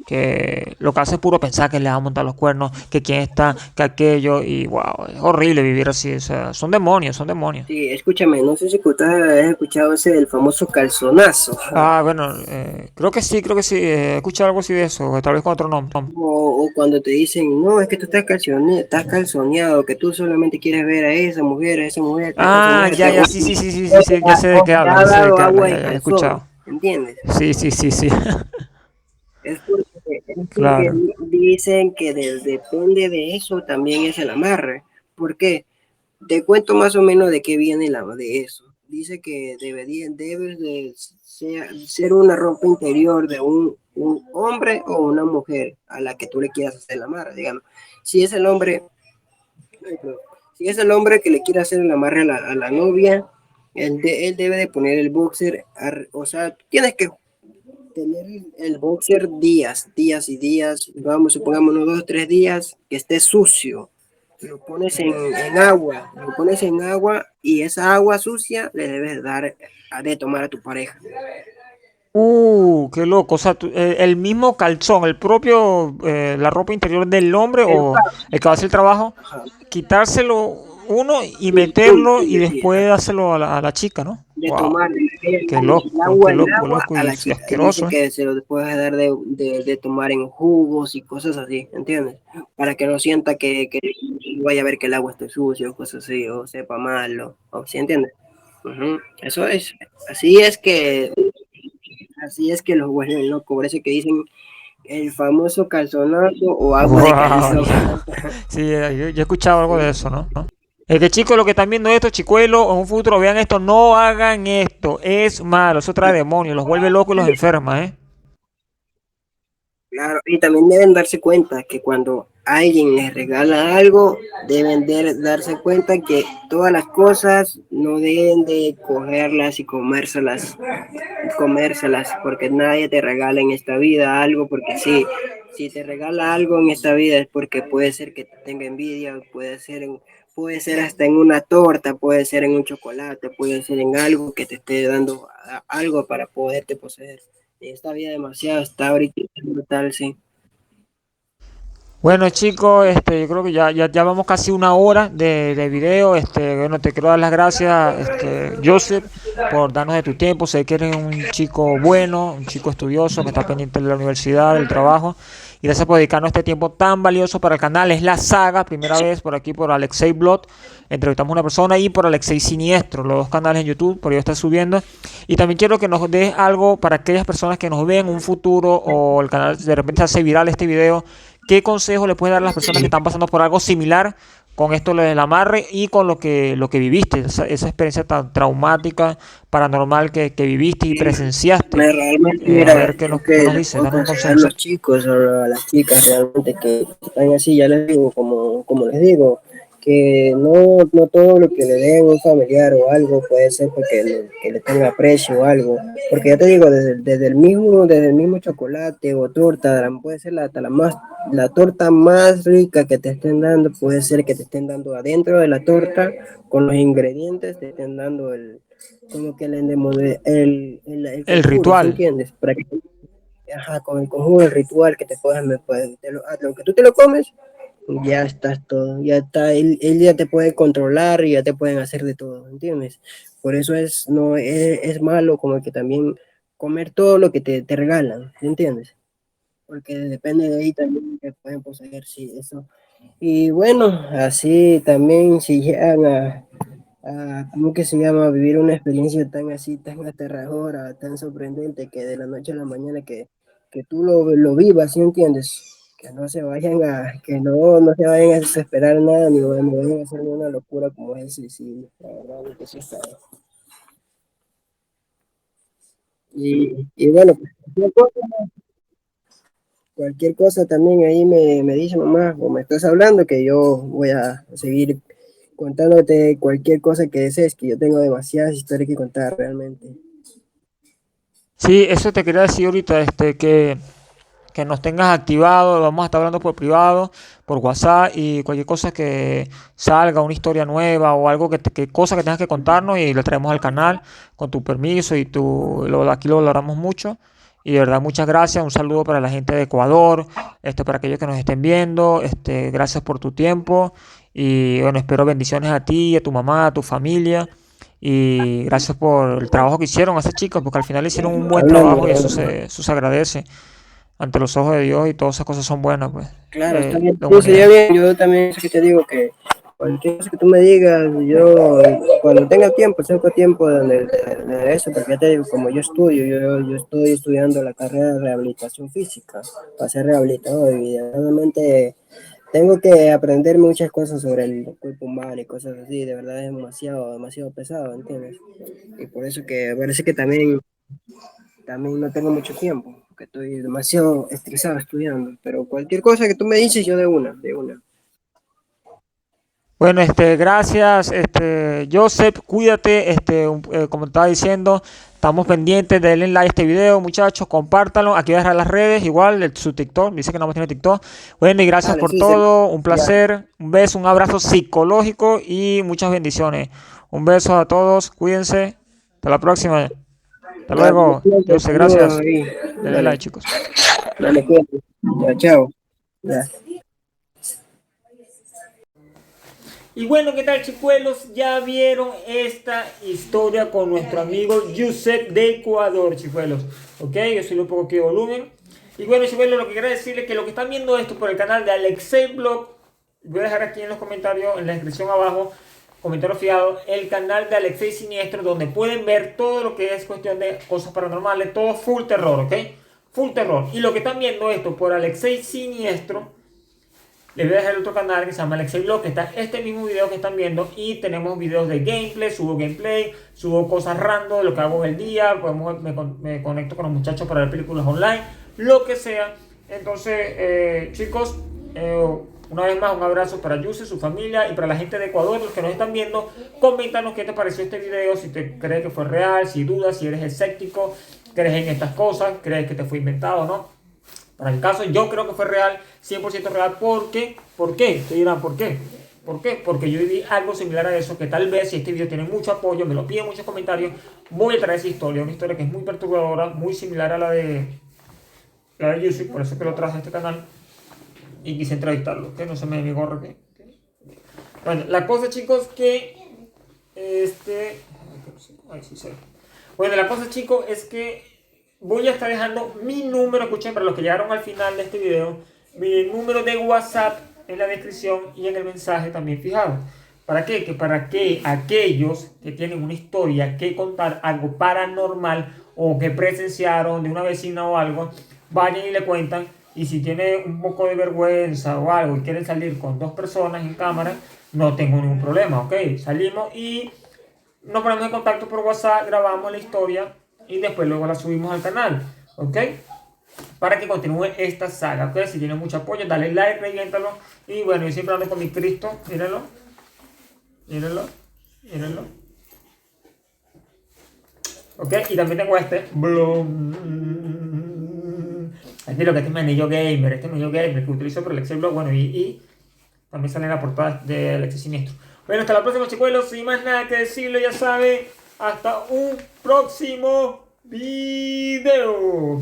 que lo que hace es puro pensar que le va a montar los cuernos, que quién está, que aquello, y wow, es horrible vivir así, o sea, son demonios, son demonios. sí, escúchame, no sé si tú has escuchado ese del famoso calzonazo. Ah, bueno, creo que sí, he escuchado algo así de eso, tal vez con otro nombre. O cuando te dicen, no, es que tú estás calzoneado, que tú solamente quieres ver a esa mujer está Ah, calzoneada, ya, ya, sí, sí, sí, sí, sí, sí, ya sé de qué te hablas, ha ya sé de dado qué hablas, agua de ya, ya he calzón, escuchado. ¿entiendes? Sí, sí, sí, sí, Es porque claro. dicen que depende de eso también es el amarre. ¿Por qué? Te cuento más o menos de qué viene de eso. Dice que debes de ser una ropa interior de un hombre o una mujer a la que tú le quieras hacer la amarre, digamos. Si es el hombre, si es el hombre que le quiere hacer el amarre a la novia, él debe de poner el boxer, o sea, tienes que tener el boxer días y días, vamos, supongamos unos 2 o 3 días, que esté sucio. Lo pones lo pones en agua y esa agua sucia le debes dar de tomar a tu pareja. Qué loco, o sea, el mismo calzón, el propio, la ropa interior del hombre o Educado. el que va a hacer el trabajo, Ajá. quitárselo uno y Sí, meterlo y sí, sí, después exacto. dárselo a la chica, ¿no? De Wow, tomar qué el loco, qué agua loco a y, la y chica. Y dice asqueroso, ¿eh? que se lo puedes dar de tomar en jugos y cosas así, ¿entiendes? Para que no sienta que vaya a ver que el agua esté sucio o cosas así, o sepa malo, o ¿sí entiendes? Ujú. Eso es. Así es que, así es que los vuelven locos. Por eso que dicen el famoso calzonazo o agua de Wow, calzón. ya. Sí, yo he escuchado algo de eso, ¿no? Que chicos, lo que están viendo esto, chicuelos, en un futuro vean esto, no hagan esto, es malo, eso trae demonios, los vuelve locos y los enferma, ¿eh? Claro, y también deben darse cuenta que cuando alguien les regala algo, deben darse cuenta que todas las cosas no deben de cogerlas y comérselas, porque nadie te regala en esta vida algo, porque sí, si te regala algo en esta vida es porque puede ser que te tenga envidia, puede ser hasta en una torta, puede ser en un chocolate, puede ser en algo que te esté dando algo para poderte poseer. Esta vida demasiado está ahorita brutal, sí. Bueno, chicos, yo creo que ya vamos casi una hora de video. Bueno, te quiero dar las gracias, Joseph, por darnos de tu tiempo. Sé que eres un chico bueno, un chico estudioso que está pendiente de la universidad, del trabajo. Y gracias por dedicarnos este tiempo tan valioso para el canal. Es la saga, primera vez por aquí por Alexei Blot. Entrevistamos a una persona y por Alexei Siniestro, los dos canales en YouTube, por ello está subiendo. Y también quiero que nos des algo para aquellas personas que nos ven en un futuro o el canal de repente se hace viral este video. ¿Qué consejo le puedes dar a las personas que están pasando por algo similar con esto del amarre y con lo que viviste, esa experiencia tan traumática, paranormal que viviste y presenciaste? Realmente, A mira, ver yo qué que nos les dices, puedo danos un aconsejar a consejo. los chicos o a las chicas realmente que están así, ya les digo, como les digo, que no todo lo que le den un familiar o algo puede ser porque que le tenga aprecio o algo, porque ya te digo, desde el mismo chocolate o torta, puede ser la torta más rica que te estén dando, puede ser que te estén dando adentro de la torta, con los ingredientes, te estén dando como que el El conjuro, ¿sí ritual. entiendes? Para que, ajá, con el conjuro, el ritual que te puedas, aunque tú te lo comes, ya estás todo, ya está, él ya te puede controlar y ya te pueden hacer de todo, ¿entiendes? Por eso no, es malo como que también comer todo lo que te regalan, ¿sí entiendes? Porque depende de ahí también que pueden poseer, sí, eso. Y bueno, así también si llegan ¿cómo que se llama? Vivir una experiencia tan así, tan aterradora, tan sorprendente, que de la noche a la mañana que tú lo vivas, ¿sí entiendes? Que no se vayan a desesperar nada, ni vayan a hacer una locura como es el suicidio, la verdad, que sí está. Y bueno, pues, cualquier cosa también ahí me dice mamá o me estás hablando que yo voy a seguir contándote cualquier cosa que desees, que yo tengo demasiadas historias que contar realmente. Sí, eso te quería decir ahorita, que nos tengas activado, vamos a estar hablando por privado, por WhatsApp y cualquier cosa que salga, una historia nueva o algo que cosa que tengas que contarnos y lo traemos al canal con tu permiso y aquí lo valoramos mucho. Y de verdad, muchas gracias. Un saludo para la gente de Ecuador, para aquellos que nos estén viendo. Gracias por tu tiempo. Y bueno, espero bendiciones a ti, a tu mamá, a tu familia. Y gracias por el trabajo que hicieron a esas chicas, porque al final hicieron un buen Hablando, trabajo y hablando. eso se agradece ante los ojos de Dios y todas esas cosas son buenas, pues, Claro, está bien. la Sí, sería humanidad. bien. Yo también sé que te digo que cualquier cosa que tú me digas, yo cuando tenga tiempo, saco tiempo de eso, porque ya te digo, como yo estudio, yo estoy estudiando la carrera de rehabilitación física para ser rehabilitador y realmente tengo que aprender muchas cosas sobre el cuerpo humano y cosas así, de verdad es demasiado, demasiado pesado, ¿entiendes? Y por eso que parece que también no tengo mucho tiempo, porque estoy demasiado estresado estudiando, pero cualquier cosa que tú me dices, yo de una, de una. Bueno, gracias, Joseph, cuídate, como te estaba diciendo, estamos pendientes, denle like a este video, muchachos, compártanlo, aquí voy a dejar las redes, igual, su TikTok, dice que no tiene TikTok. Bueno, y gracias Dale, por sí, todo, un ya, placer, un beso, un abrazo psicológico y muchas bendiciones. Un beso a todos, cuídense, hasta la próxima, hasta dale, luego, cuídate, Joseph, saludos gracias, ahí, denle dale, like, chicos. dale, cuídate, ya, chao. Ya. Y bueno, ¿qué tal, chicuelos? Ya vieron esta historia con nuestro amigo Yusef de Ecuador, chicuelos. Ok, yo subí un poco aquí de volumen. Y bueno, chicuelos, lo que quiero decirles es que lo que están viendo esto por el canal de Alexei Blog, voy a dejar aquí en los comentarios, en la descripción abajo, comentario fijado, el canal de Alexei Siniestro, donde pueden ver todo lo que es cuestión de cosas paranormales, todo full terror, ¿ok? Full terror. Y lo que están viendo esto por Alexei Siniestro, les voy a dejar el otro canal que se llama Alexei Blog, que está este mismo video que están viendo. Y tenemos videos de gameplay, subo cosas random, lo que hago en el día. Me conecto con los muchachos para ver películas online, lo que sea. Entonces, chicos, una vez más un abrazo para Yuse, su familia y para la gente de Ecuador, los que nos están viendo. Coméntanos qué te pareció este video, si te crees que fue real, si dudas, si eres escéptico, crees en estas cosas, crees que te fue inventado o no. Para el caso, yo creo que fue real, 100% real. ¿Por qué? Te dirán, ¿por qué? ¿Por qué? Porque yo viví algo similar a eso, que tal vez si este video tiene mucho apoyo, me lo piden muchos comentarios, voy a traer esa historia, una historia que es muy perturbadora, muy similar a la de Yusuf, por eso que lo traje a este canal y quise entrevistarlo, que no se me gorro que. Bueno, la cosa, chicos, que ay, sí, sí. Bueno, la cosa, chicos, es que voy a estar dejando mi número, escuchen, para los que llegaron al final de este video, mi número de WhatsApp en la descripción y en el mensaje también fijado. ¿Para qué? Que para que aquellos que tienen una historia que contar, algo paranormal o que presenciaron de una vecina o algo, vayan y le cuentan. Y si tiene un poco de vergüenza o algo y quieren salir con dos personas en cámara, no tengo ningún problema, ¿ok? Salimos y nos ponemos en contacto por WhatsApp, grabamos la historia y después luego la subimos al canal, ¿ok? Para que continúe esta saga, ¿ok? Si tiene mucho apoyo, dale like, reviéntalo. Y bueno, yo siempre ando con mi Cristo, mírenlo, mírenlo, mírenlo. ¿Ok? Y también tengo este. Aquí lo que este es mi anillo gamer que utilizo para el Excel Blog, bueno, y también sale en la portada de Alexis Siniestro. Bueno, hasta la próxima, chicuelos. Sin más nada que decirle, ya saben. Hasta un próximo video.